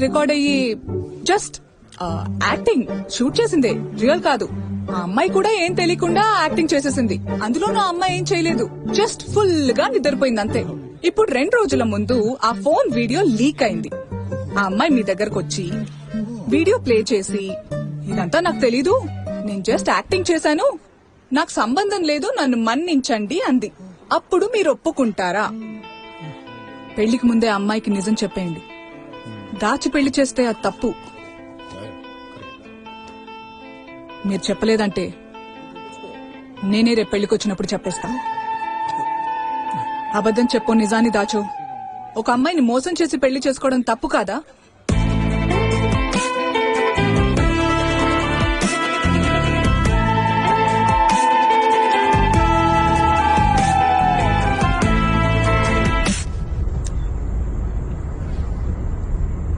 Record అయ్యి just acting shoot చేసిందే, real కాదు. ఆ అమ్మాయి కూడా ఏం తెలియకుండా యాక్టింగ్ చేసేసింది. అందులోనూ ఆ అమ్మాయి ఏం చేయలేదు, జస్ట్ ఫుల్ గా నిద్రపోయింది అంతే. ఇప్పుడు 2 రోజుల ముందు ఆ ఫోన్ వీడియో లీక్ అయింది. ఆ అమ్మాయి మీ దగ్గరకు వచ్చి వీడియో ప్లే చేసి, ఇదంతా నాకు తెలీదు, నేను జస్ట్ యాక్టింగ్ చేశాను, నాకు సంబంధం లేదు, నన్ను మన్నించండి అంది. అప్పుడు మీరు ఒప్పుకుంటారా? పెళ్లికి ముందే అమ్మాయికి నిజం చెప్పేయండి. దాచి పెళ్లి చేస్తే అది తప్పు. మీరు చెప్పలేదంటే నేనే రేపు పెళ్లికి వచ్చినప్పుడు చెప్పేస్తా. అబద్ధం చెప్పు, నిజాన్ని దాచు. ఒక అమ్మాయిని మోసం చేసి పెళ్లి చేసుకోవడం తప్పు కాదా?